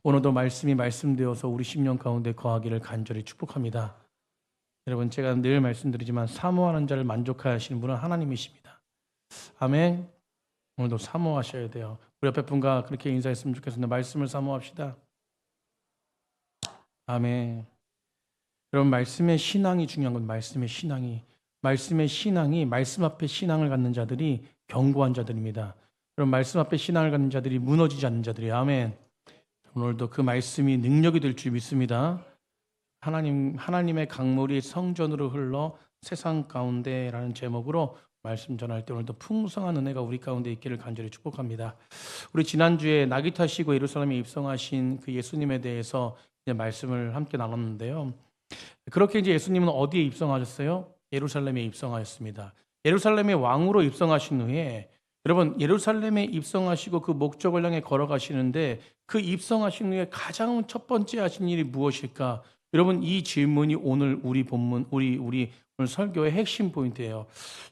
오늘도 말씀이 말씀되어서 우리 심령 가운데 거하기를 간절히 축복합니다. 여러분, 제가 늘 말씀드리지만 사모하는 자를 만족하시는 분은 하나님이십니다. 아멘. 오늘도 사모하셔야 돼요. 우리 옆에 분과 그렇게 인사했으면 좋겠습니다. 말씀을 사모합시다. 아멘. 여러분, 말씀의 신앙이 중요한 건 말씀의 신앙이 말씀 앞에 신앙을 갖는 자들이 견고한 자들입니다. 여러분, 말씀 앞에 신앙을 갖는 자들이 무너지지 않는 자들이 아멘. 오늘도 그 말씀이 능력이 될 줄 믿습니다. 하나님의 강물이 성전으로 흘러 세상 가운데라는 제목으로 말씀 전할 때 오늘도 풍성한 은혜가 우리 가운데 있기를 간절히 축복합니다. 우리 지난주에 낙이 타시고 예루살렘에 입성하신 그 예수님에 대해서 이제 말씀을 함께 나눴는데요. 그렇게 이제 예수님은 어디에 입성하셨어요? 예루살렘에 입성하였습니다. 예루살렘의 왕으로 입성하신 후에 여러분, 예루살렘에 입성하시고 그 목적을 향해 걸어가시는데 그 입성하신 후에 가장 첫 번째 하신 일이 무엇일까? 여러분, 이 질문이 오늘 우리 본문, 우리 오늘 설교의 핵심 포인트예요.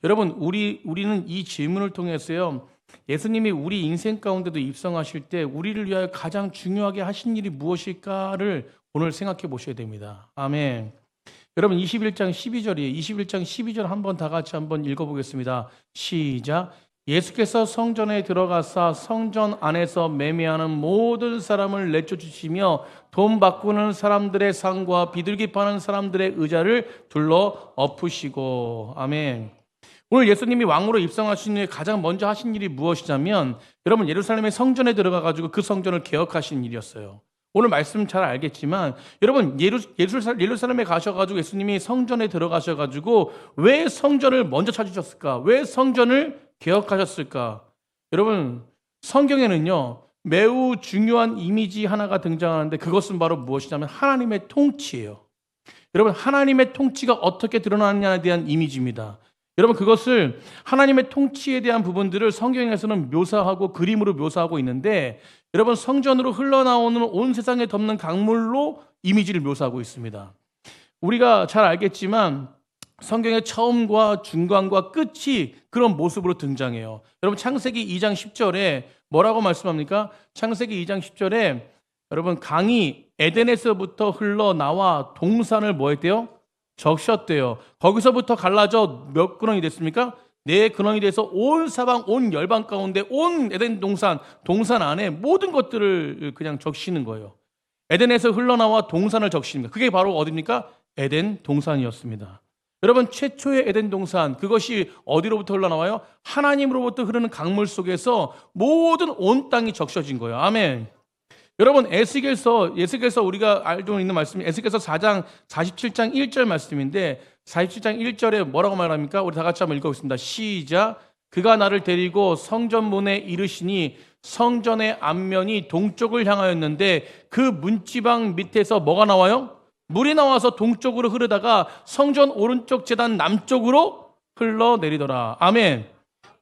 여러분, 우리는 이 질문을 통해서요, 예수님이 우리 인생 가운데도 입성하실 때 우리를 위하여 가장 중요하게 하신 일이 무엇일까를 오늘 생각해 보셔야 됩니다. 아멘. 여러분, 21장 12절이에요. 21장 12절 한번 다 같이 한번 읽어보겠습니다. 시작. 예수께서 성전에 들어가사 성전 안에서 매매하는 모든 사람을 내쫓으시며 돈 바꾸는 사람들의 상과 비둘기 파는 사람들의 의자를 둘러 엎으시고. 아멘. 오늘 예수님이 왕으로 입성하신 후에 가장 먼저 하신 일이 무엇이냐면 여러분, 예루살렘의 성전에 들어가가지고 그 성전을 개혁하신 일이었어요. 오늘 말씀 잘 알겠지만 여러분, 예루살렘에 가셔가지고 예수님이 성전에 들어가셔가지고 왜 성전을 먼저 찾으셨을까? 왜 성전을 개혁하셨을까? 여러분, 성경에는요 매우 중요한 이미지 하나가 등장하는데 그것은 바로 무엇이냐면 하나님의 통치예요. 여러분, 하나님의 통치가 어떻게 드러나느냐에 대한 이미지입니다. 여러분, 그것을 하나님의 통치에 대한 부분들을 성경에서는 묘사하고 그림으로 묘사하고 있는데 여러분, 성전으로 흘러나오는 온 세상에 덮는 강물로 이미지를 묘사하고 있습니다. 우리가 잘 알겠지만 성경의 처음과 중간과 끝이 그런 모습으로 등장해요. 여러분, 창세기 2장 10절에 뭐라고 말씀합니까? 창세기 2장 10절에 여러분, 강이 에덴에서부터 흘러나와 동산을 뭐 했대요? 적셨대요. 거기서부터 갈라져 몇 근원이 됐습니까? 4근원이 돼서 온 사방, 온 열방 가운데 온 에덴 동산 안에 모든 것들을 그냥 적시는 거예요. 에덴에서 흘러나와 동산을 적시는 거예요. 그게 바로 어디입니까? 에덴 동산이었습니다. 여러분, 최초의 에덴 동산, 그것이 어디로부터 흘러나와요? 하나님으로부터 흐르는 강물 속에서 모든 온 땅이 적셔진 거예요. 아멘. 여러분, 에스겔서 우리가 알고 있는 말씀이 에스겔서 4장 47장 1절 말씀인데 47장 1절에 뭐라고 말합니까? 우리 다 같이 한번 읽어보겠습니다. 시작. 그가 나를 데리고 성전문에 이르시니 성전의 앞면이 동쪽을 향하였는데 그 문지방 밑에서 뭐가 나와요? 물이 나와서 동쪽으로 흐르다가 성전 오른쪽 제단 남쪽으로 흘러내리더라. 아멘.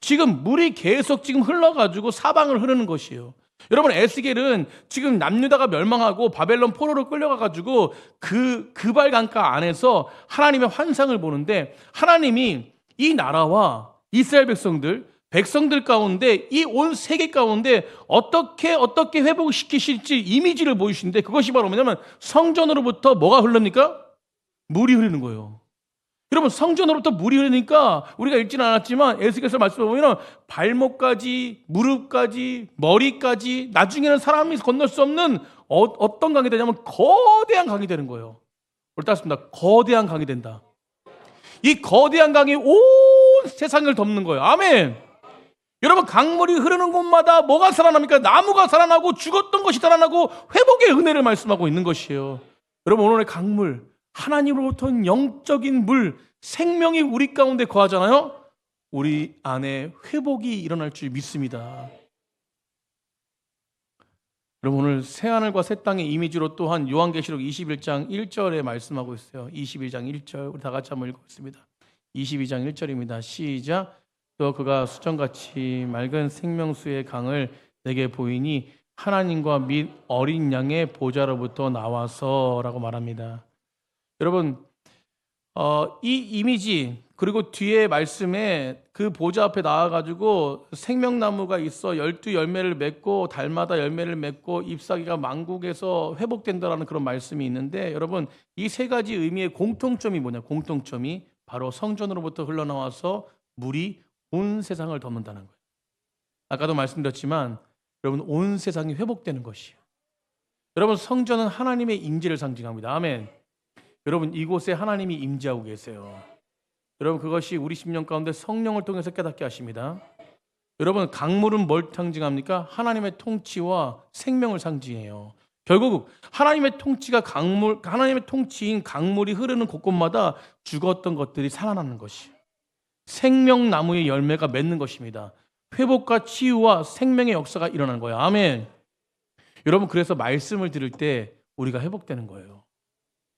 지금 물이 계속 지금 흘러가지고 사방을 흐르는 것이에요. 여러분, 에스겔은 지금 남유다가 멸망하고 바벨론 포로로 끌려가가지고 그 그발 강가 안에서 하나님의 환상을 보는데 하나님이 이 나라와 이스라엘 백성들 가운데 이 온 세계 가운데 어떻게 회복시키실지 이미지를 보이시는데 그것이 바로 뭐냐면 성전으로부터 뭐가 흐릅니까? 물이 흐르는 거예요. 여러분, 성전으로부터 물이 흐르니까 우리가 읽지는 않았지만 에스겔서 말씀을 보면 발목까지 무릎까지 머리까지 나중에는 사람이 건널 수 없는 어떤 강이 되냐면 거대한 강이 되는 거예요. 우리 따습니다. 거대한 강이 된다. 이 거대한 강이 온 세상을 덮는 거예요. 아멘. 여러분, 강물이 흐르는 곳마다 뭐가 살아납니까? 나무가 살아나고 죽었던 것이 살아나고 회복의 은혜를 말씀하고 있는 것이에요. 여러분, 오늘의 강물, 하나님으로부터 영적인 물, 생명이 우리 가운데 거하잖아요. 우리 안에 회복이 일어날 줄 믿습니다. 여러분, 오늘 새하늘과 새 땅의 이미지로 또한 요한계시록 21장 1절에 말씀하고 있어요. 21장 1절 우리 다 같이 한번 읽겠습니다. 22장 1절입니다. 시작. 또 그가 수정같이 맑은 생명수의 강을 내게 보이니 하나님과 및 어린 양의 보좌로부터 나와서라고 말합니다. 여러분, 이 이미지, 그리고 뒤에 말씀에 그 보좌 앞에 나와가지고 생명나무가 있어 12열매를 맺고 달마다 열매를 맺고 잎사귀가 만국에서 회복된다라는 그런 말씀이 있는데, 여러분 이 세 가지 의미의 공통점이 뭐냐? 공통점이 바로 성전으로부터 흘러나와서 물이 온 세상을 덮는다는 거예요. 아까도 말씀드렸지만 여러분, 온 세상이 회복되는 것이에요. 여러분, 성전은 하나님의 임재를 상징합니다. 아멘. 여러분, 이곳에 하나님이 임재하고 계세요. 여러분, 그것이 우리 심령 가운데 성령을 통해서 깨닫게 하십니다. 여러분, 강물은 뭘 상징합니까? 하나님의 통치와 생명을 상징해요. 결국 하나님의 통치가 하나님의 통치인 강물이 흐르는 곳곳마다 죽었던 것들이 살아나는 것이 생명나무의 열매가 맺는 것입니다. 회복과 치유와 생명의 역사가 일어나는 거예요. 아멘. 여러분, 그래서 말씀을 들을 때 우리가 회복되는 거예요.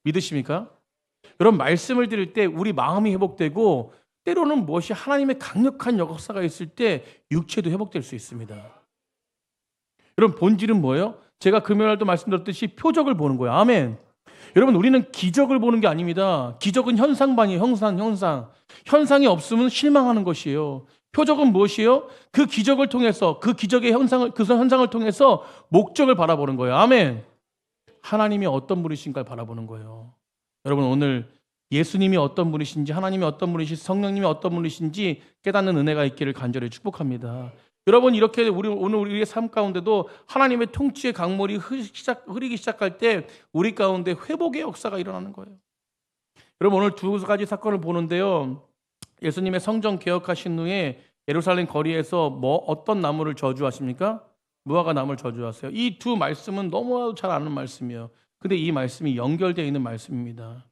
믿으십니까? 여러분, 말씀을 들을 때 우리 마음이 회복되고, 때로는 무엇이 하나님의 강력한 역사가 있을 때 육체도 회복될 수 있습니다. 여러분, 본질은 뭐예요? 제가 금요일도 말씀드렸듯이 표적을 보는 거예요. 아멘. 여러분, 우리는 기적을 보는 게 아닙니다. 기적은 현상반이에요. 현상. 현상이 없으면 실망하는 것이에요. 표적은 무엇이에요? 그 기적을 통해서, 그 기적의 현상을 통해서 목적을 바라보는 거예요. 아멘. 하나님이 어떤 분이신가를 바라보는 거예요. 여러분, 오늘 예수님이 어떤 분이신지, 하나님이 어떤 분이신지, 성령님이 어떤 분이신지 깨닫는 은혜가 있기를 간절히 축복합니다. 여러분, 이렇게 오늘 우리의 삶 가운데도 하나님의 통치의 강물이 흐르기 시작할 때 우리 가운데 회복의 역사가 일어나는 거예요. 여러분, 오늘 두 가지 사건을 보는데요. 예수님의 성전 개혁하신 후에 예루살렘 거리에서 어떤 나무를 저주하십니까? 무화과 나무를 저주하세요. 이 두 말씀은 너무나도 잘 아는 말씀이에요. 근데 이 말씀이 연결되어 있는 말씀입니다.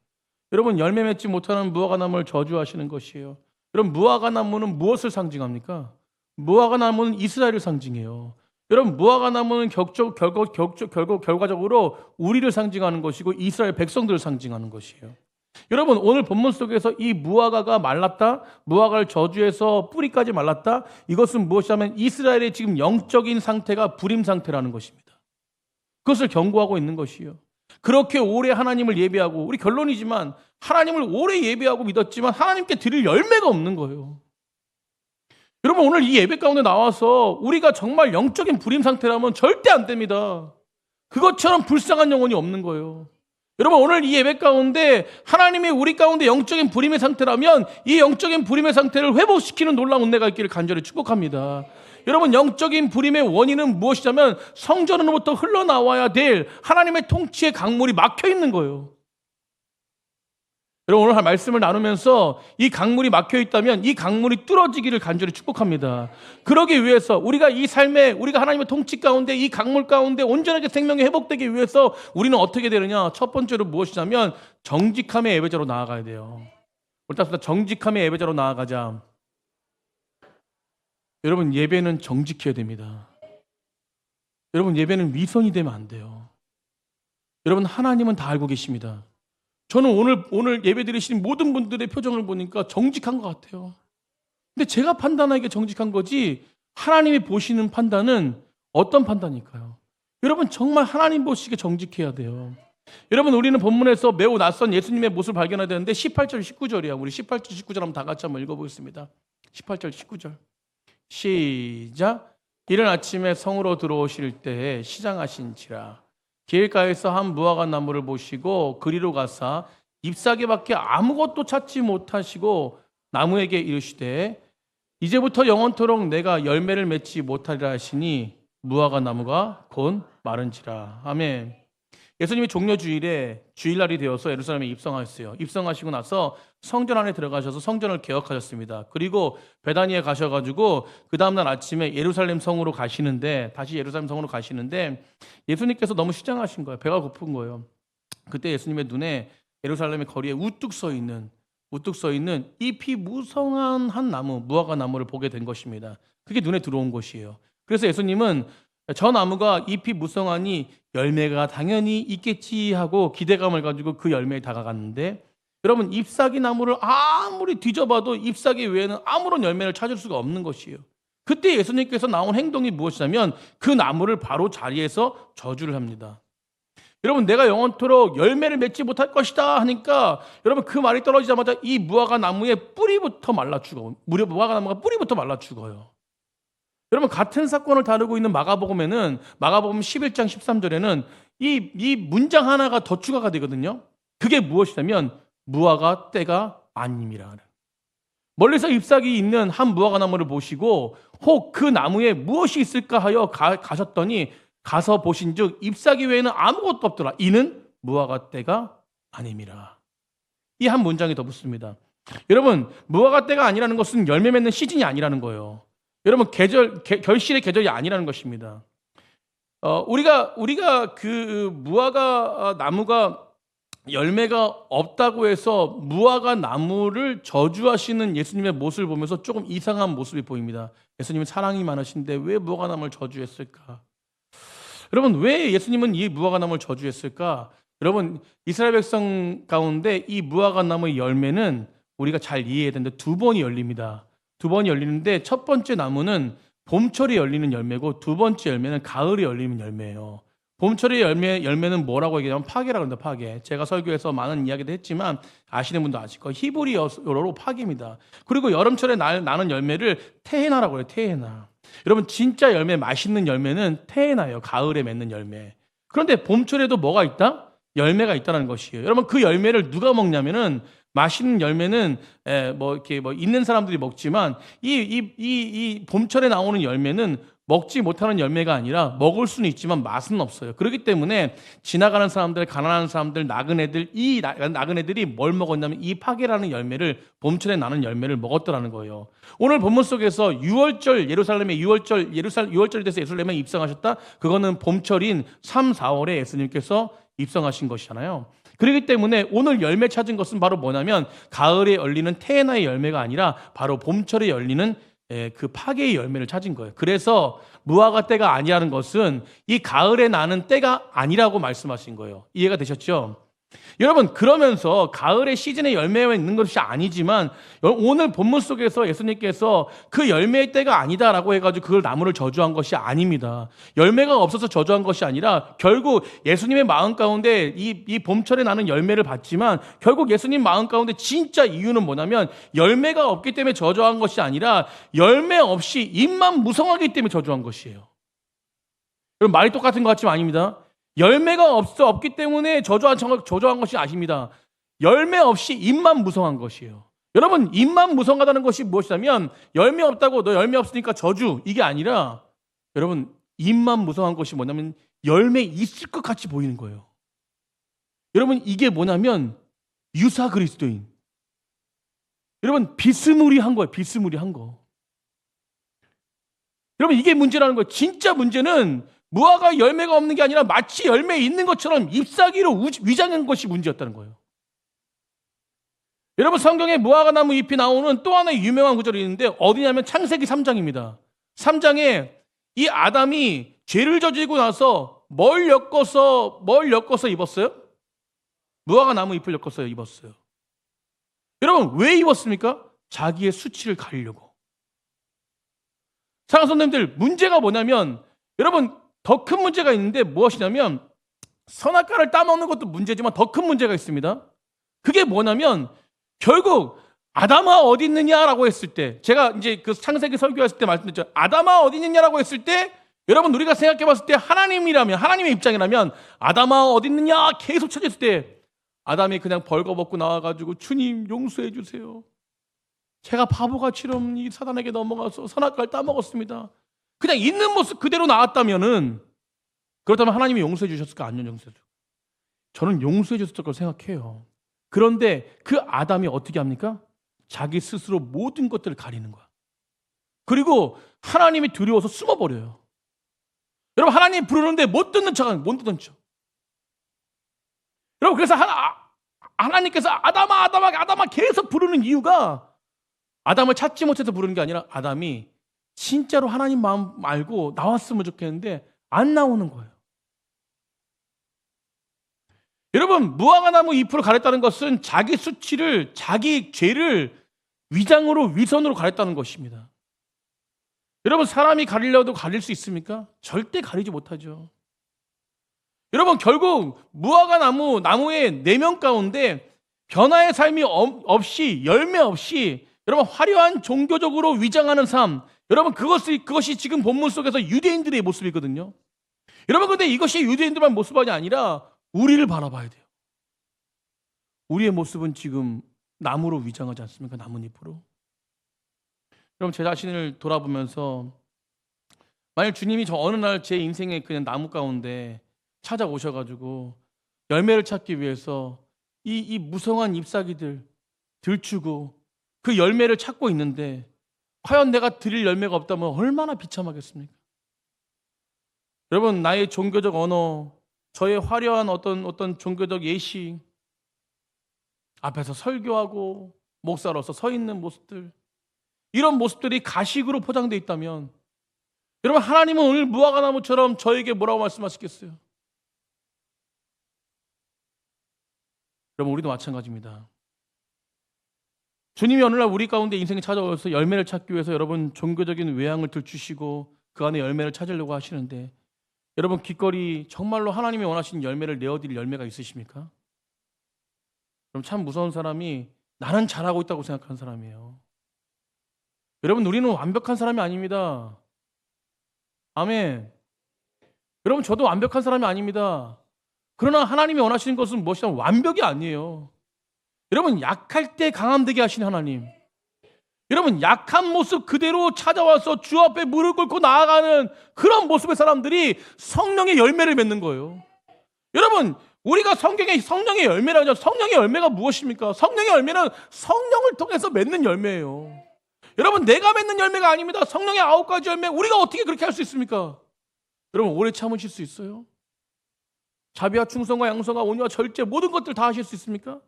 여러분, 열매 맺지 못하는 무화과 나무를 저주하시는 것이에요. 여러분, 무화과 나무는 무엇을 상징합니까? 무화과 나무는 이스라엘을 상징해요. 여러분, 무화과 나무는 결과적으로 우리를 상징하는 것이고 이스라엘 백성들을 상징하는 것이에요. 여러분, 오늘 본문 속에서 이 무화과가 말랐다, 무화과를 저주해서 뿌리까지 말랐다, 이것은 무엇이냐면 이스라엘의 지금 영적인 상태가 불임 상태라는 것입니다. 그것을 경고하고 있는 것이에요. 그렇게 오래 하나님을 예배하고, 우리 결론이지만 하나님을 오래 예배하고 믿었지만 하나님께 드릴 열매가 없는 거예요. 여러분, 오늘 이 예배 가운데 나와서 우리가 정말 영적인 불임 상태라면 절대 안 됩니다. 그것처럼 불쌍한 영혼이 없는 거예요. 여러분, 오늘 이 예배 가운데 하나님이 우리 가운데 영적인 불임의 상태라면 이 영적인 불임의 상태를 회복시키는 놀라운 은혜가 있기를 간절히 축복합니다. 여러분, 영적인 불임의 원인은 무엇이냐면 성전으로부터 흘러나와야 될 하나님의 통치의 강물이 막혀 있는 거예요. 여러분, 오늘 말씀을 나누면서 이 강물이 막혀 있다면 이 강물이 뚫어지기를 간절히 축복합니다. 그러기 위해서 우리가 이 삶에, 우리가 하나님의 통치 가운데 이 강물 가운데 온전하게 생명이 회복되기 위해서 우리는 어떻게 되느냐? 첫 번째로 무엇이냐면 정직함의 예배자로 나아가야 돼요. 우리 다 정직함의 예배자로 나아가자. 여러분, 예배는 정직해야 됩니다. 여러분, 예배는 위선이 되면 안 돼요. 여러분, 하나님은 다 알고 계십니다. 저는 오늘 예배 드리신 모든 분들의 표정을 보니까 정직한 것 같아요. 근데 제가 판단하기에 정직한 거지, 하나님이 보시는 판단은 어떤 판단일까요? 여러분, 정말 하나님 보시기에 정직해야 돼요. 여러분, 우리는 본문에서 매우 낯선 예수님의 모습을 발견해야 되는데 18절 19절이야. 우리 18절 19절 한번 다 같이 한번 읽어보겠습니다. 18절 19절 시작. 이른 아침에 성으로 들어오실 때에 시장하신지라 길가에서 한 무화과 나무를 보시고 그리로 가사 잎사귀밖에 아무것도 찾지 못하시고 나무에게 이르시되 이제부터 영원토록 내가 열매를 맺지 못하리라 하시니 무화과 나무가 곧 마른지라. 아멘. 예수님이 종려주일에 주일날이 되어서 예루살렘에 입성하셨어요. 입성하시고 나서 성전 안에 들어가셔서 성전을 개혁하셨습니다. 그리고 베다니에 가셔가지고 그 다음날 아침에 예루살렘 성으로 가시는데, 다시 예루살렘 성으로 가시는데 예수님께서 너무 시장하신 거예요. 배가 고픈 거예요. 그때 예수님의 눈에 예루살렘의 거리에 우뚝 서 있는 잎이 무성한 한 나무, 무화과 나무를 보게 된 것입니다. 그게 눈에 들어온 것이에요. 그래서 예수님은 저 나무가 잎이 무성하니 열매가 당연히 있겠지 하고 기대감을 가지고 그 열매에 다가갔는데, 여러분, 잎사귀 나무를 아무리 뒤져봐도 잎사귀 외에는 아무런 열매를 찾을 수가 없는 것이에요. 그때 예수님께서 나온 행동이 무엇이냐면 그 나무를 바로 자리에서 저주를 합니다. 여러분 내가 영원토록 열매를 맺지 못할 것이다 하니까 여러분 그 말이 떨어지자마자 이 무화과 나무의 뿌리부터 말라 죽어. 무화과 나무가 뿌리부터 말라 죽어요. 여러분 같은 사건을 다루고 있는 마가복음에는 마가복음 11장 13절에는 이 문장 하나가 더 추가가 되거든요. 그게 무엇이냐면 무화과 때가 아님이라. 멀리서 잎사귀 있는 한 무화과 나무를 보시고 혹 그 나무에 무엇이 있을까 하여 가셨더니 가서 보신즉 잎사귀 외에는 아무것도 없더라. 이는 무화과 때가 아님이라. 이 한 문장이 더 붙습니다. 여러분 무화과 때가 아니라는 것은 열매 맺는 시즌이 아니라는 거예요. 여러분 결실의 계절이 아니라는 것입니다. 우리가 그 무화과 나무가 열매가 없다고 해서 무화과 나무를 저주하시는 예수님의 모습을 보면서 조금 이상한 모습이 보입니다. 예수님은 사랑이 많으신데 왜 무화과 나무를 저주했을까? 여러분 왜 예수님은 이 무화과 나무를 저주했을까? 여러분 이스라엘 백성 가운데 이 무화과 나무의 열매는 우리가 잘 이해해야 되는데 두 번이 열립니다. 두 번이 열리는데 첫 번째 나무는 봄철에 열리는 열매고 두 번째 열매는 가을에 열리는 열매예요. 봄철의 열매는 뭐라고 얘기하면 파괴라고 합니다. 파괴. 제가 설교에서 많은 이야기도 했지만 아시는 분도 아실 거예요. 히브리어로 파괴입니다. 그리고 여름철에 나는 열매를 테헤나라고 해요. 테헤나. 여러분 진짜 열매, 맛있는 열매는 테헤나예요. 가을에 맺는 열매. 그런데 봄철에도 뭐가 있다? 열매가 있다는 것이에요. 여러분 그 열매를 누가 먹냐면은 맛있는 열매는 이렇게 있는 사람들이 먹지만 이 봄철에 나오는 열매는 먹지 못하는 열매가 아니라 먹을 수는 있지만 맛은 없어요. 그렇기 때문에 지나가는 사람들, 가난한 사람들, 나그네들, 이 나그네들이 뭘 먹었냐면 이 파괴라는 열매를 봄철에 나는 열매를 먹었더라는 거예요. 오늘 본문 속에서 6월절 예루살렘에 6월절이 돼서 예루살렘에 입성하셨다. 그거는 봄철인 3, 4월에 예수님께서 입성하신 것이잖아요. 그렇기 때문에 오늘 열매 찾은 것은 바로 뭐냐면 가을에 열리는 테헤나의 열매가 아니라 바로 봄철에 열리는 그 파괴의 열매를 찾은 거예요. 그래서 무화과 때가 아니라는 것은 이 가을에 나는 때가 아니라고 말씀하신 거예요. 이해가 되셨죠? 여러분 그러면서 가을의 시즌에 열매가 있는 것이 아니지만 오늘 본문 속에서 예수님께서 그 열매의 때가 아니다라고 해가지고 그걸 나무를 저주한 것이 아닙니다. 열매가 없어서 저주한 것이 아니라 결국 예수님의 마음 가운데 이 봄철에 나는 열매를 받지만 결국 예수님 마음 가운데 진짜 이유는 뭐냐면 열매가 없기 때문에 저주한 것이 아니라 열매 없이 잎만 무성하기 때문에 저주한 것이에요. 여러분 말이 똑같은 것 같지만 아닙니다. 열매가 없기 때문에 저주한 것이 아닙니다. 열매 없이 잎만 무성한 것이에요. 여러분 잎만 무성하다는 것이 무엇이냐면 열매 없다고 너 열매 없으니까 저주 이게 아니라 여러분 잎만 무성한 것이 뭐냐면 열매 있을 것 같이 보이는 거예요. 여러분 이게 뭐냐면 유사 그리스도인. 여러분 비스무리한 거예요. 비스무리한 거. 여러분 이게 문제라는 거예요. 진짜 문제는 무화과 열매가 없는 게 아니라 마치 열매 있는 것처럼 잎사귀로 위장한 것이 문제였다는 거예요. 여러분 성경에 무화과 나무 잎이 나오는 또 하나의 유명한 구절이 있는데 어디냐면 창세기 3장입니다. 3장에 이 아담이 죄를 저지르고 나서 뭘 엮어서 입었어요? 무화과 나무 잎을 엮어서 입었어요. 여러분 왜 입었습니까? 자기의 수치를 가리려고. 사랑하는 선생님들 문제가 뭐냐면 여러분 더 큰 문제가 있는데 무엇이냐면 선악과를 따먹는 것도 문제지만 더 큰 문제가 있습니다. 그게 뭐냐면 결국 아담아 어디 있느냐라고 했을 때 제가 이제 그 창세기 설교했을 때 말씀드렸죠. 아담아 어디 있느냐라고 했을 때 여러분 우리가 생각해 봤을 때 하나님의 입장이라면 아담아 어디 있느냐 계속 찾았을 때 아담이 그냥 벌거벗고 나와가지고 주님 용서해 주세요. 제가 바보같이럼 이 사단에게 넘어가서 선악과를 따먹었습니다. 그냥 있는 모습 그대로 나왔다면은 그렇다면 하나님이 용서해 주셨을까? 안 용서해 주셨을까? 저는 용서해 주셨을 거라고 생각해요. 그런데 그 아담이 어떻게 합니까? 자기 스스로 모든 것들을 가리는 거야. 그리고 하나님이 두려워서 숨어버려요. 여러분 하나님 부르는데 못 듣는 척. 여러분 그래서 하나님께서 아담아 계속 부르는 이유가 아담을 찾지 못해서 부르는 게 아니라 아담이 진짜로 하나님 마음 알고 나왔으면 좋겠는데 안 나오는 거예요. 여러분 무화과 나무 잎으로 가렸다는 것은 자기 수치를 자기 죄를 위선으로 가렸다는 것입니다. 여러분 사람이 가리려도 가릴 수 있습니까? 절대 가리지 못하죠. 여러분 결국 무화과 나무의 내면 가운데 변화의 삶이 없이 열매 없이 여러분 화려한 종교적으로 위장하는 삶, 여러분 그것이 지금 본문 속에서 유대인들의 모습이거든요. 여러분 근데 이것이 유대인들만 모습이 아니라 우리를 바라봐야 돼요. 우리의 모습은 지금 나무로 위장하지 않습니까? 나뭇잎으로. 여러분 제 자신을 돌아보면서 만약 주님이 저 어느 날 제 인생의 그냥 나무 가운데 찾아오셔가지고 열매를 찾기 위해서 이 무성한 잎사귀들 들추고 그 열매를 찾고 있는데 과연 내가 드릴 열매가 없다면 얼마나 비참하겠습니까? 여러분 나의 종교적 언어, 저의 화려한 어떤 종교적 예식 앞에서 설교하고 목사로서 서 있는 모습들, 이런 모습들이 가식으로 포장되어 있다면 여러분 하나님은 오늘 무화과 나무처럼 저에게 뭐라고 말씀하시겠어요? 여러분 우리도 마찬가지입니다. 주님이 어느 날 우리 가운데 인생에 찾아오셔서 열매를 찾기 위해서 여러분 종교적인 외양을 들추시고 그 안에 열매를 찾으려고 하시는데 여러분 기꺼이 정말로 하나님이 원하시는 열매를 내어드릴 열매가 있으십니까? 그럼 참 무서운 사람이 나는 잘하고 있다고 생각하는 사람이에요. 여러분 우리는 완벽한 사람이 아닙니다. 아멘. 여러분 저도 완벽한 사람이 아닙니다. 그러나 하나님이 원하시는 것은 무엇이냐면 완벽이 아니에요. 여러분 약할 때 강함되게 하신 하나님, 여러분 약한 모습 그대로 찾아와서 주 앞에 무릎 꿇고 나아가는 그런 모습의 사람들이 성령의 열매를 맺는 거예요. 여러분 우리가 성령의 열매라고 하죠. 성령의 열매가 무엇입니까? 성령의 열매는 성령을 통해서 맺는 열매예요. 여러분 내가 맺는 열매가 아닙니다. 성령의 9가지 열매, 우리가 어떻게 그렇게 할 수 있습니까? 여러분 오래 참으실 수 있어요? 자비와 충성과 양성과 온유와 절제 모든 것들 다 하실 수 있습니까?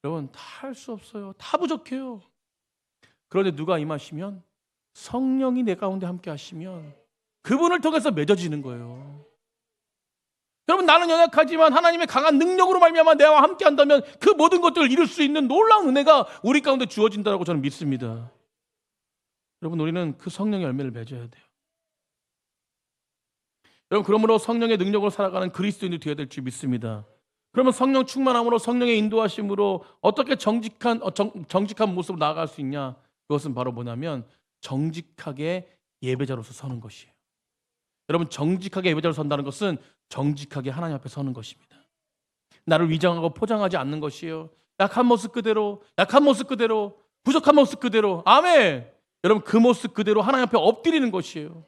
여러분 다 할 수 없어요. 다 부족해요. 그런데 누가 임하시면, 성령이 내 가운데 함께 하시면 그분을 통해서 맺어지는 거예요. 여러분 나는 연약하지만 하나님의 강한 능력으로 말미암아 내와 함께 한다면 그 모든 것들을 이룰 수 있는 놀라운 은혜가 우리 가운데 주어진다고 저는 믿습니다. 여러분 우리는 그 성령의 열매를 맺어야 돼요. 여러분 그러므로 성령의 능력으로 살아가는 그리스도인이 되어야 될 줄 믿습니다. 그러면 성령 충만함으로 성령의 인도하심으로 어떻게 정직한 모습으로 나아갈 수 있냐? 그것은 바로 뭐냐면 정직하게 예배자로서 서는 것이에요. 여러분 정직하게 예배자로 선다는 것은 정직하게 하나님 앞에 서는 것입니다. 나를 위장하고 포장하지 않는 것이에요. 약한 모습 그대로, 부족한 모습 그대로. 아멘. 여러분 그 모습 그대로 하나님 앞에 엎드리는 것이에요.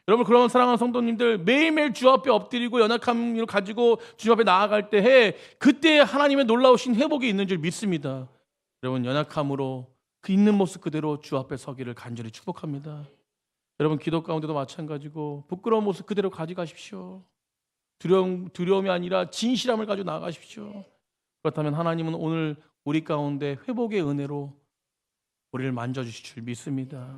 여러분 그런 사랑하는 성도님들, 매일매일 주 앞에 엎드리고 연약함을 가지고 주 앞에 나아갈 때에 그때 하나님의 놀라우신 회복이 있는 줄 믿습니다. 여러분 연약함으로 그 있는 모습 그대로 주 앞에 서기를 간절히 축복합니다. 여러분 기도 가운데도 마찬가지고 부끄러운 모습 그대로 가져가십시오. 두려움이 아니라 진실함을 가지고 나아가십시오. 그렇다면 하나님은 오늘 우리 가운데 회복의 은혜로 우리를 만져주실 줄 믿습니다.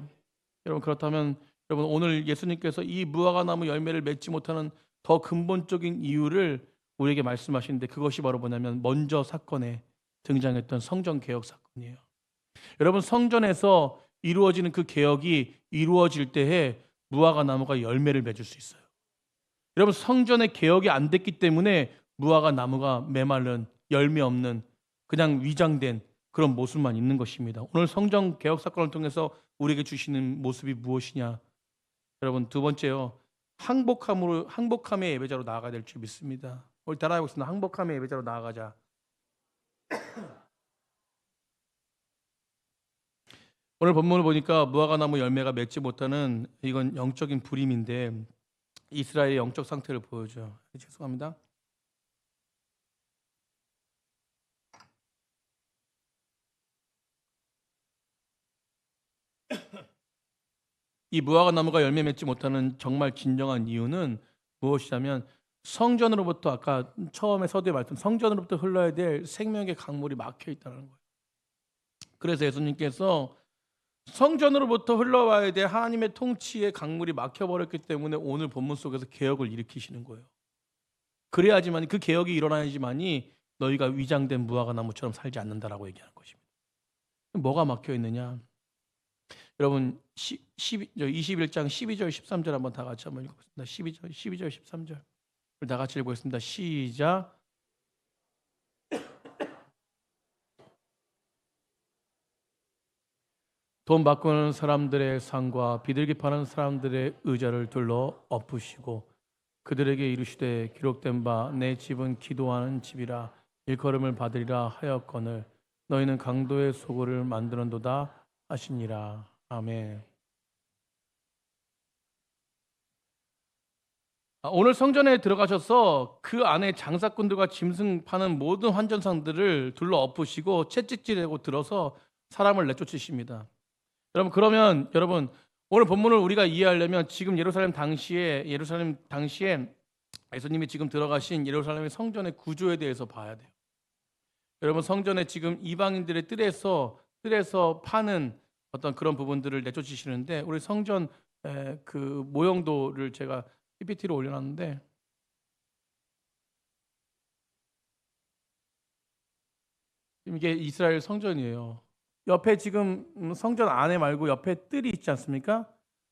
여러분 그렇다면 여러분 오늘 예수님께서 이 무화과 나무 열매를 맺지 못하는 더 근본적인 이유를 우리에게 말씀하시는데, 그것이 바로 뭐냐면 먼저 사건에 등장했던 성전 개혁 사건이에요. 여러분 성전에서 이루어지는 그 개혁이 이루어질 때에 무화과 나무가 열매를 맺을 수 있어요. 여러분 성전의 개혁이 안 됐기 때문에 무화과 나무가 메마른 열매 없는 그냥 위장된 그런 모습만 있는 것입니다. 오늘 성전 개혁 사건을 통해서 우리에게 주시는 모습이 무엇이냐? 여러분 두 번째요, 항복함의 예배자로 나아가야 될 줄 믿습니다. 우리 따라해보겠습니다. 항복함의 예배자로 나아가자. 오늘 본문을 보니까 무화과 나무 열매가 맺지 못하는, 이건 영적인 불임인데 이스라엘의 영적 상태를 보여줘요. 죄송합니다. 이 무화과 나무가 열매 맺지 못하는 정말 진정한 이유는 무엇이냐면 성전으로부터, 아까 처음에 서두에 말씀, 성전으로부터 흘러야 될 생명의 강물이 막혀 있다는 거예요. 그래서 예수님께서 성전으로부터 흘러와야 될 하나님의 통치의 강물이 막혀버렸기 때문에 오늘 본문 속에서 개혁을 일으키시는 거예요. 그래야지만, 그 개혁이 일어나야지만이 너희가 위장된 무화과 나무처럼 살지 않는다라고 얘기하는 것입니다. 뭐가 막혀 있느냐? 여러분 21장 12절 13절 한번 다 같이 한번 읽어보겠습니다. 12절 13절 다 같이 읽어보겠습니다. 시작. 돈 바꾸는 사람들의 상과 비둘기 파는 사람들의 의자를 둘러 엎으시고 그들에게 이르시되 기록된 바 내 집은 기도하는 집이라 일컬음을 받으리라 하였거늘 너희는 강도의 소굴을 만드는도다 하시니라. 아멘. 오늘 성전에 들어가셔서 그 안에 장사꾼들과 짐승 파는 모든 환전상들을 둘러 엎으시고 채찍질하고 들어서 사람을 내쫓으십니다. 여러분, 그러면 여러분 오늘 본문을 우리가 이해하려면 지금 예루살렘 당시에 예수님이 지금 들어가신 예루살렘의 성전의 구조에 대해서 봐야 돼요. 여러분, 성전에 지금 이방인들의 뜰에서 파는 어떤 그런 부분들을 내쫓으시는데, 우리 성전 그 모형도를 제가 PPT로 올려놨는데, 이게 이스라엘 성전이에요. 옆에 지금 성전 안에 말고 옆에 뜰이 있지 않습니까?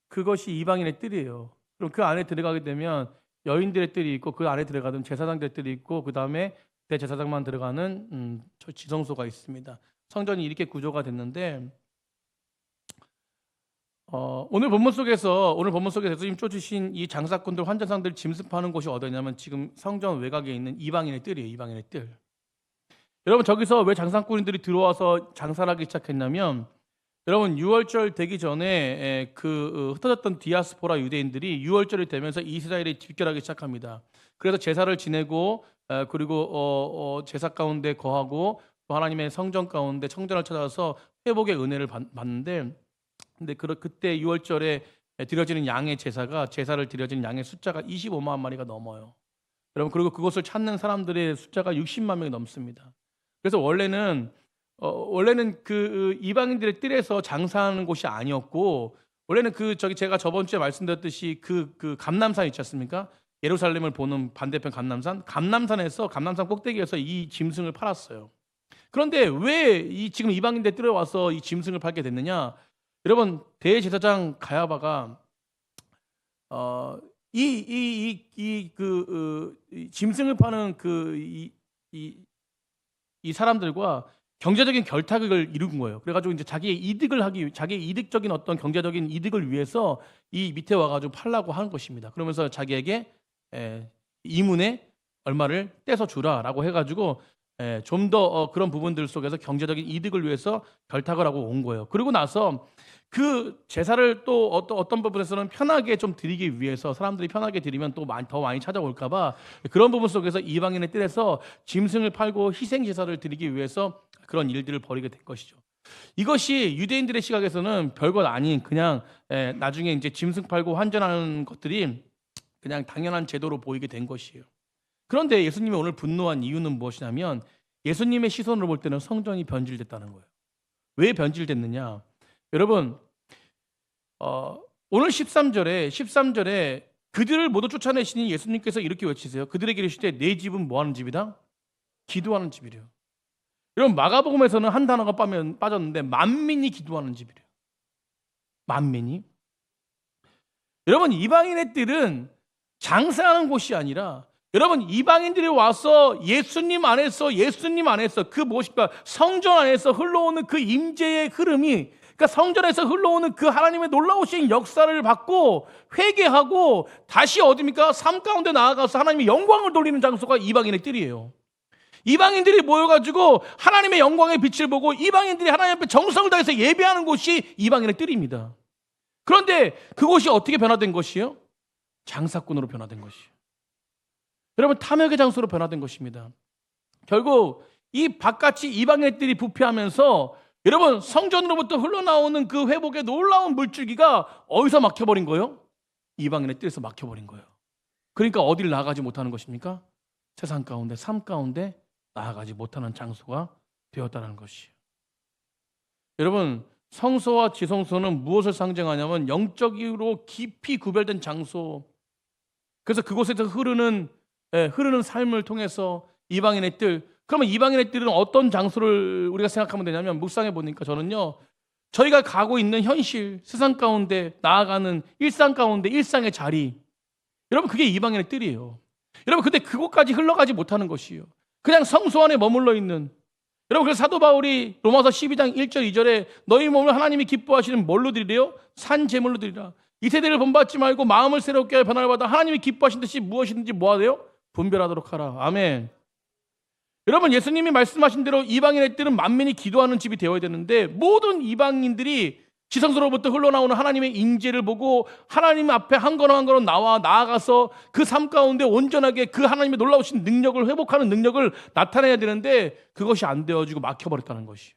그것이 이방인의 뜰이에요. 그럼 그 안에 들어가게 되면 여인들의 뜰이 있고, 그 안에 들어가면 제사장들의 뜰이 있고, 그 다음에 대제사장만 들어가는 지성소가 있습니다. 성전이 이렇게 구조가 됐는데, 오늘 본문 속에서 예수님 쫓으신 이 장사꾼들, 환전상들 짐승 파는 곳이 어디냐면 지금 성전 외곽에 있는 이방인의 뜰이에요. 이방인의 뜰. 여러분, 저기서 왜 장사꾼들이 들어와서 장사를 하기 시작했냐면, 여러분, 유월절 되기 전에 흩어졌던 디아스포라 유대인들이 유월절이 되면서 이스라엘에 집결하기 시작합니다. 그래서 제사를 지내고, 그리고 제사 가운데 거하고, 또 하나님의 성전 가운데 성전을 찾아서 회복의 은혜를 받는데, 근데 그때 유월절에 드려지는 양의 제사를 드려지는 양의 숫자가 25만 마리가 넘어요. 여러분, 그리고 그것을 찾는 사람들의 숫자가 60만 명이 넘습니다. 그래서 원래는 그 이방인들의 뜰에서 장사하는 곳이 아니었고, 원래는 제가 저번 주에 말씀드렸듯이 그 감람산 있지 않습니까? 예루살렘을 보는 반대편 감람산 꼭대기에서 이 짐승을 팔았어요. 그런데 왜 지금 이방인들 뜰에 와서 이 짐승을 팔게 됐느냐? 여러분, 대제사장 가야바가 짐승을 파는 이 사람들과 경제적인 결탁을 이룬 거예요. 그래가지고 이제 자기의 이득적인 어떤 경제적인 이득을 위해서 이 밑에 와가지고 팔라고 하는 것입니다. 그러면서 자기에게 이문에 얼마를 떼서 주라라고 해가지고 좀 더 그런 부분들 속에서 경제적인 이득을 위해서 결탁을 하고 온 거예요. 그리고 나서 그 제사를 또 어떤 부분에서는 편하게 좀 드리기 위해서, 사람들이 편하게 드리면 또 더 많이 찾아올까봐 그런 부분 속에서 이방인의 뜰에서 짐승을 팔고 희생 제사를 드리기 위해서 그런 일들을 벌이게 된 것이죠. 이것이 유대인들의 시각에서는 별것 아닌 그냥 나중에 이제 짐승 팔고 환전하는 것들이 그냥 당연한 제도로 보이게 된 것이에요. 그런데 예수님이 오늘 분노한 이유는 무엇이냐면, 예수님의 시선으로 볼 때는 성전이 변질됐다는 거예요. 왜 변질됐느냐? 여러분, 오늘 13절에 그들을 모두 쫓아내시니 예수님께서 이렇게 외치세요. 그들에게 이르시되 내 집은 뭐하는 집이다? 기도하는 집이래요. 여러분, 마가복음에서는 한 단어가 빠졌는데 만민이 기도하는 집이래요. 만민이. 여러분, 이방인의 뜰은 장사하는 곳이 아니라, 여러분, 이방인들이 와서 예수님 안에서 그 무엇일까? 성전 안에서 흘러오는 그 임재의 흐름이, 그러니까 성전에서 흘러오는 그 하나님의 놀라우신 역사를 받고 회개하고 다시 어디입니까? 삶 가운데 나아가서 하나님의 영광을 돌리는 장소가 이방인의 뜰이에요. 이방인들이 모여가지고 하나님의 영광의 빛을 보고 이방인들이 하나님 앞에 정성을 다해서 예배하는 곳이 이방인의 뜰입니다. 그런데 그곳이 어떻게 변화된 것이요? 장사꾼으로 변화된 것이에요. 여러분, 탐욕의 장소로 변화된 것입니다. 결국 이 바깥이 이방인의 뜰이 부패하면서 여러분, 성전으로부터 흘러나오는 그 회복의 놀라운 물줄기가 어디서 막혀버린 거예요? 이방인의 뜰에서 막혀버린 거예요. 그러니까 어디를 나아가지 못하는 것입니까? 세상 가운데, 삶 가운데 나아가지 못하는 장소가 되었다는 것이에요. 여러분, 성소와 지성소는 무엇을 상징하냐면 영적으로 깊이 구별된 장소. 그래서 그곳에서 흐르는 삶을 통해서 이방인의 뜰. 그러면 이방인의 뜰은 어떤 장소를 우리가 생각하면 되냐면, 묵상해 보니까 저는요, 저희가 가고 있는 현실, 세상 가운데 나아가는 일상 가운데 일상의 자리, 여러분 그게 이방인의 뜰이에요. 여러분 근데 그곳까지 흘러가지 못하는 것이에요. 그냥 성소 안에 머물러 있는, 여러분 그래서 사도 바울이 로마서 12장 1절 2절에 너희 몸을 하나님이 기뻐하시는 뭘로 드리래요? 산 제물로 드리라. 이 세대를 본받지 말고 마음을 새롭게 하여 변화를 받아 하나님이 기뻐하신 듯이 무엇이든지 뭐하래요? 분별하도록 하라. 아멘. 여러분 예수님이 말씀하신 대로 이방인의 뜰은 만민이 기도하는 집이 되어야 되는데, 모든 이방인들이 지성소로부터 흘러나오는 하나님의 인재를 보고 하나님 앞에 한 걸음 한 걸음 나아가서 그 삶 가운데 온전하게 그 하나님의 놀라우신 능력을 회복하는 능력을 나타내야 되는데, 그것이 안 되어지고 막혀버렸다는 것이에요.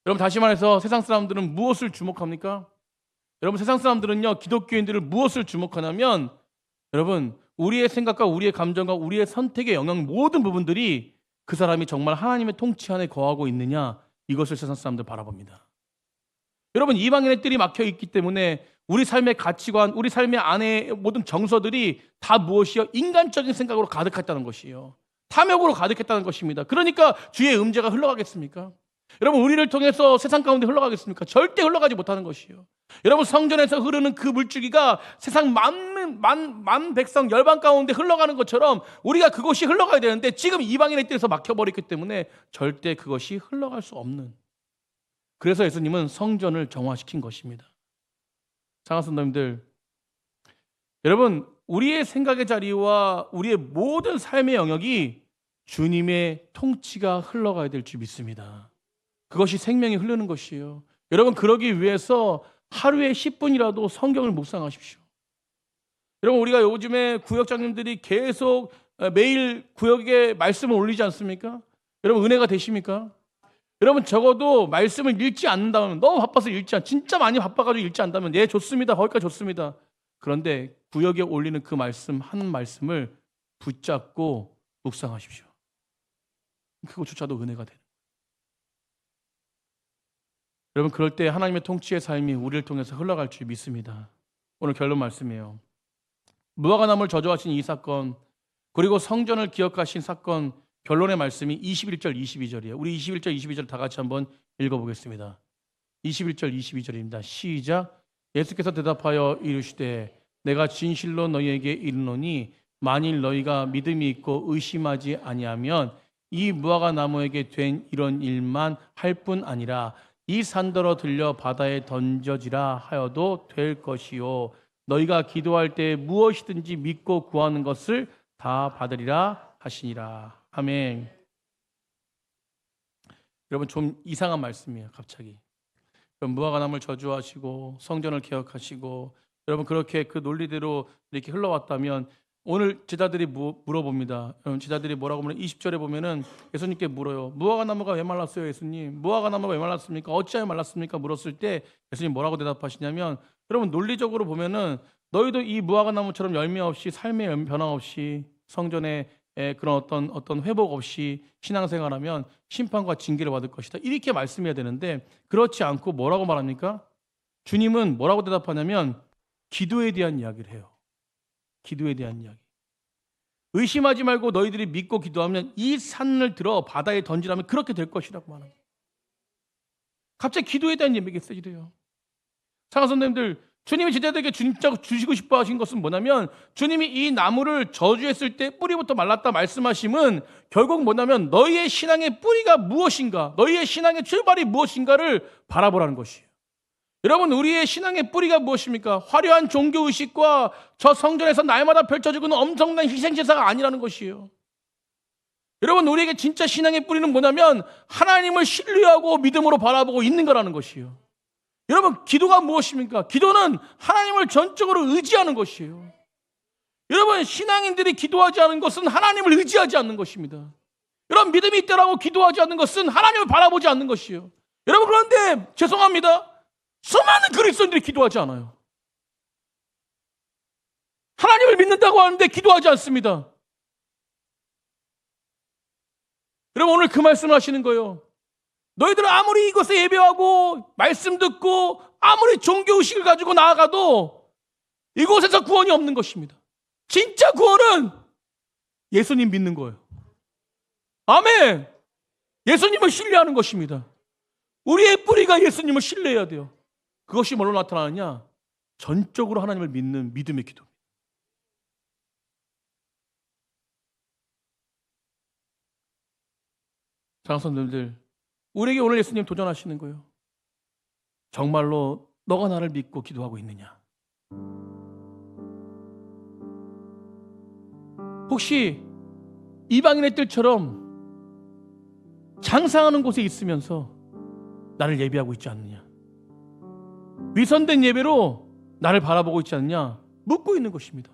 여러분 다시 말해서 세상 사람들은 무엇을 주목합니까? 여러분 세상 사람들은요, 기독교인들을 무엇을 주목하냐면, 여러분 우리의 생각과 우리의 감정과 우리의 선택에 영향, 모든 부분들이 그 사람이 정말 하나님의 통치 안에 거하고 있느냐, 이것을 세상 사람들 바라봅니다. 여러분 이방인의 뜰이 막혀 있기 때문에 우리 삶의 가치관, 우리 삶의 안에 모든 정서들이 다 무엇이요? 인간적인 생각으로 가득했다는 것이에요. 탐욕으로 가득했다는 것입니다. 그러니까 주의 음재가 흘러가겠습니까? 여러분 우리를 통해서 세상 가운데 흘러가겠습니까? 절대 흘러가지 못하는 것이요. 여러분 성전에서 흐르는 그 물줄기가 세상 만 백성 열방 가운데 흘러가는 것처럼 우리가 그것이 흘러가야 되는데, 지금 이방인의 뜰에서 막혀버렸기 때문에 절대 그것이 흘러갈 수 없는, 그래서 예수님은 성전을 정화시킨 것입니다. 사랑하는 성도님들, 여러분 우리의 생각의 자리와 우리의 모든 삶의 영역이 주님의 통치가 흘러가야 될 줄 믿습니다. 그것이 생명이 흐르는 것이에요. 여러분 그러기 위해서 하루에 10분이라도 성경을 묵상하십시오. 여러분 우리가 요즘에 구역장님들이 계속 매일 구역에 말씀을 올리지 않습니까? 여러분 은혜가 되십니까? 여러분 적어도 말씀을 읽지 않는다면, 너무 바빠서 진짜 많이 바빠가지고 읽지 않는다면 네 좋습니다, 거기까지 좋습니다. 그런데 구역에 올리는 그 말씀 한 말씀을 붙잡고 묵상하십시오. 그것조차도 은혜가 돼요. 여러분 그럴 때 하나님의 통치의 삶이 우리를 통해서 흘러갈 줄 믿습니다. 오늘 결론 말씀이에요. 무화과 나무를 저주하신 이 사건, 그리고 성전을 기억하신 사건, 결론의 말씀이 21절 22절이에요. 우리 21절 22절 다 같이 한번 읽어보겠습니다. 21절 22절입니다. 시작. 예수께서 대답하여 이르시되 내가 진실로 너희에게 이르노니 만일 너희가 믿음이 있고 의심하지 아니하면 이 무화과 나무에게 된 이런 일만 할 뿐 아니라 이 산더러 들려 바다에 던져지라 하여도 될 것이요 너희가 기도할 때 무엇이든지 믿고 구하는 것을 다 받으리라 하시니라. 아멘. 여러분 좀 이상한 말씀이에요. 갑자기 무화과 나무를 저주하시고 성전을 개혁하시고, 여러분 그렇게 그 논리대로 이렇게 흘러왔다면, 오늘 제자들이 물어봅니다. 여러분 제자들이 뭐라고 하면 20절에 보면은 예수님께 물어요. 무화과 나무가 왜 말랐어요, 예수님? 무화과 나무가 왜 말랐습니까? 어찌하여 말랐습니까? 물었을 때 예수님 뭐라고 대답하시냐면, 여러분 논리적으로 보면은 너희도 이 무화과 나무처럼 열매 없이, 삶의 변화 없이, 성전에 그런 어떤 회복 없이 신앙생활하면 심판과 징계를 받을 것이다, 이렇게 말씀해야 되는데, 그렇지 않고 뭐라고 말합니까? 주님은 뭐라고 대답하냐면 기도에 대한 이야기를 해요. 기도에 대한 이야기. 의심하지 말고 너희들이 믿고 기도하면 이 산을 들어 바다에 던지라면 그렇게 될 것이라고 말합니다. 갑자기 기도에 대한 메시지래요. 사랑하는 선생님들, 주님이 제자들에게 진짜 주시고 싶어 하신 것은 뭐냐면, 주님이 이 나무를 저주했을 때 뿌리부터 말랐다 말씀하심은 결국 뭐냐면 너희의 신앙의 뿌리가 무엇인가, 너희의 신앙의 출발이 무엇인가를 바라보라는 것이에요. 여러분 우리의 신앙의 뿌리가 무엇입니까? 화려한 종교의식과 저 성전에서 날마다 펼쳐지고 있는 엄청난 희생제사가 아니라는 것이에요. 여러분 우리에게 진짜 신앙의 뿌리는 뭐냐면 하나님을 신뢰하고 믿음으로 바라보고 있는 거라는 것이에요. 여러분 기도가 무엇입니까? 기도는 하나님을 전적으로 의지하는 것이에요. 여러분 신앙인들이 기도하지 않은 것은 하나님을 의지하지 않는 것입니다. 여러분 믿음이 있다라고 기도하지 않는 것은 하나님을 바라보지 않는 것이에요. 여러분 그런데 죄송합니다, 수많은 그리스도인들이 기도하지 않아요. 하나님을 믿는다고 하는데 기도하지 않습니다. 여러분 오늘 그 말씀을 하시는 거예요. 너희들은 아무리 이것에 예배하고 말씀 듣고 아무리 종교의식을 가지고 나아가도 이곳에서 구원이 없는 것입니다. 진짜 구원은 예수님 믿는 거예요. 아멘. 예수님을 신뢰하는 것입니다. 우리의 뿌리가 예수님을 신뢰해야 돼요. 그것이 뭘로 나타나느냐? 전적으로 하나님을 믿는 믿음의 기도입니다. 장성들들, 우리에게 오늘 예수님 도전하시는 거예요. 정말로 너가 나를 믿고 기도하고 있느냐? 혹시 이방인의 뜰처럼 장사하는 곳에 있으면서 나를 예배하고 있지 않느냐? 위선된 예배로 나를 바라보고 있지 않느냐? 묻고 있는 것입니다.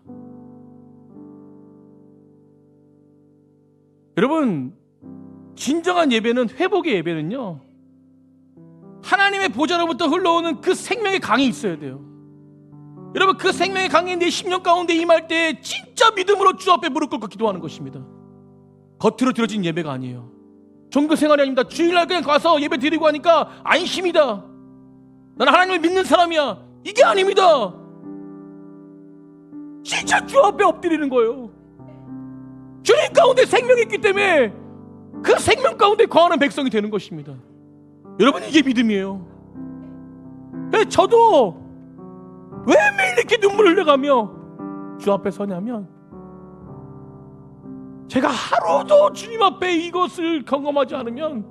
여러분, 진정한 예배는, 회복의 예배는요, 하나님의 보좌로부터 흘러오는 그 생명의 강이 있어야 돼요. 여러분, 그 생명의 강이 내 심령 가운데 임할 때 진짜 믿음으로 주 앞에 무릎 꿇고 기도하는 것입니다. 겉으로 드려진 예배가 아니에요. 종교 생활이 아닙니다. 주일날 그냥 가서 예배 드리고 하니까 안심이다, 나는 하나님을 믿는 사람이야, 이게 아닙니다. 진짜 주 앞에 엎드리는 거예요. 주님 가운데 생명이 있기 때문에 그 생명 가운데 거하는 백성이 되는 것입니다. 여러분, 이게 믿음이에요. 저도 왜 매일 이렇게 눈물을 흘려가며 주 앞에 서냐면, 제가 하루도 주님 앞에 이것을 경험하지 않으면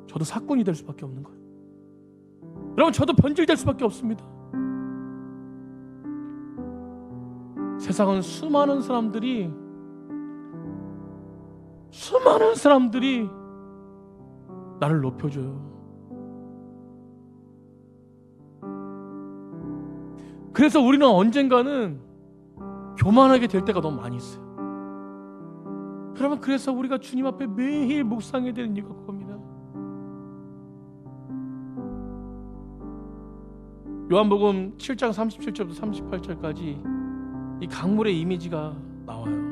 저도 사건이 될 수밖에 없는 거예요. 여러분, 저도 변질될 수밖에 없습니다. 세상은 수많은 사람들이 나를 높여줘요. 그래서 우리는 언젠가는 교만하게 될 때가 너무 많이 있어요. 여러분, 그래서 우리가 주님 앞에 매일 묵상해야 되는 이유가 그겁니다. 요한복음 7장 37절부터 38절까지 이 강물의 이미지가 나와요.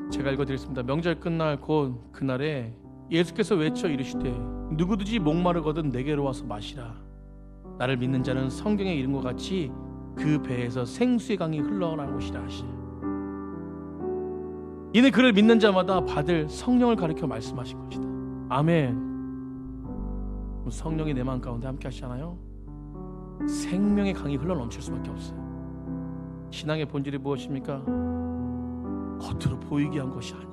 제가 읽어드리겠습니다. 명절 끝날 곧 그날에 예수께서 외쳐 이르시되 누구든지 목마르거든 내게로 와서 마시라. 나를 믿는 자는 성경에 이른 것 같이 그 배에서 생수의 강이 흘러나올 것이라 하시니, 이는 그를 믿는 자마다 받을 성령을 가리켜 말씀하신 것이다. 아멘. 성령이 내 마음 가운데 함께 하시잖아요. 생명의 강이 흘러넘칠 수밖에 없어요. 신앙의 본질이 무엇입니까? 겉으로 보이게 한 것이 아니,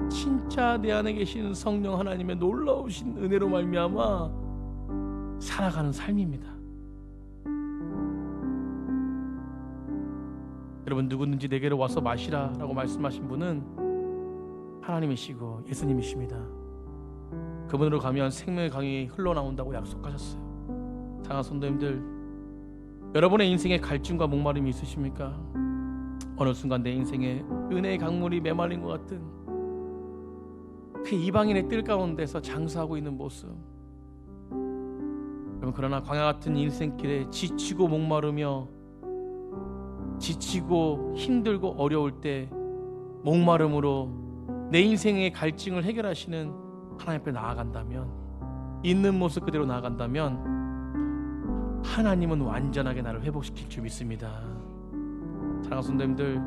진짜 내 안에 계신 성령 하나님의 놀라우신 은혜로 말미암아 살아가는 삶입니다. 여러분, 누구든지 내게로 와서 마시라 라고 말씀하신 분은 하나님이시고 예수님이십니다. 그분으로 가면 생명의 강이 흘러나온다고 약속하셨어요. 사랑하는 성도님들, 여러분의 인생에 갈증과 목마름이 있으십니까? 어느 순간 내 인생에 은혜의 강물이 메말린 것 같은 그 이방인의 뜰 가운데서 장사하고 있는 모습. 여러분, 그러나 광야 같은 인생길에 지치고 목마르며, 지치고 힘들고 어려울 때 목마름으로 내 인생의 갈증을 해결하시는 하나님 앞에 나아간다면, 있는 모습 그대로 나아간다면 하나님은 완전하게 나를 회복시킬 줄 믿습니다. 사랑하는 성도님들,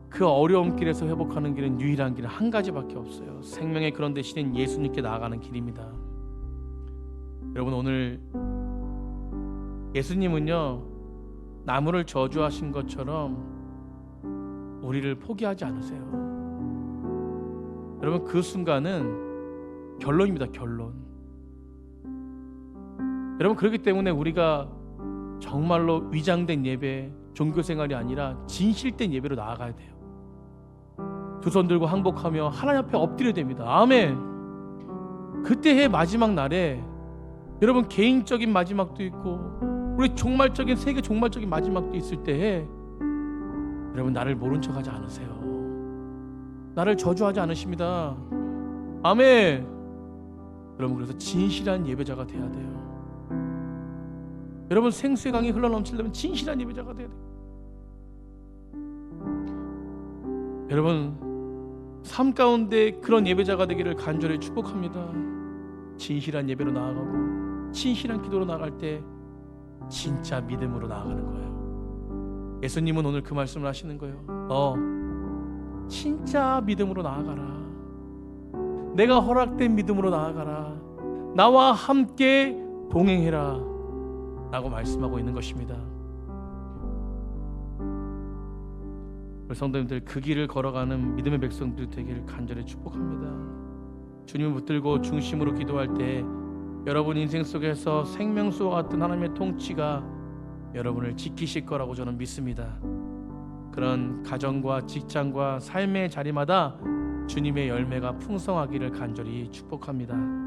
그 어려움 길에서 회복하는 길은 유일한 길은 한 가지밖에 없어요. 생명의 그런 대신인 예수님께 나아가는 길입니다. 여러분, 오늘 예수님은요, 나무를 저주하신 것처럼 우리를 포기하지 않으세요. 여러분, 그 순간은 결론입니다. 결론. 여러분, 그렇기 때문에 우리가 정말로 위장된 예배, 종교생활이 아니라 진실된 예배로 나아가야 돼요. 두 손 들고 항복하며 하나님 앞에 엎드려야 됩니다. 아멘. 그때의 마지막 날에 여러분, 개인적인 마지막도 있고 우리 종말적인, 세계 종말적인 마지막도 있을 때에 여러분, 나를 모른 척하지 않으세요. 나를 저주하지 않으십니다. 아멘. 여러분, 그래서 진실한 예배자가 돼야 돼요. 여러분, 생수의 강이 흘러넘치려면 진실한 예배자가 돼야 돼요. 여러분, 삶 가운데 그런 예배자가 되기를 간절히 축복합니다. 진실한 예배로 나아가고 진실한 기도로 나아갈 때 진짜 믿음으로 나아가는 거예요. 예수님은 오늘 그 말씀을 하시는 거예요. 진짜 믿음으로 나아가라. 내가 허락된 믿음으로 나아가라. 나와 함께 동행해라 라고 말씀하고 있는 것입니다. 우리 성도님들, 그 길을 걸어가는 믿음의 백성들 되기를 간절히 축복합니다. 주님을 붙들고 중심으로 기도할 때 여러분 인생 속에서 생명수와 같은 하나님의 통치가 여러분을 지키실 거라고 저는 믿습니다. 그런 가정과 직장과 삶의 자리마다 주님의 열매가 풍성하기를 간절히 축복합니다.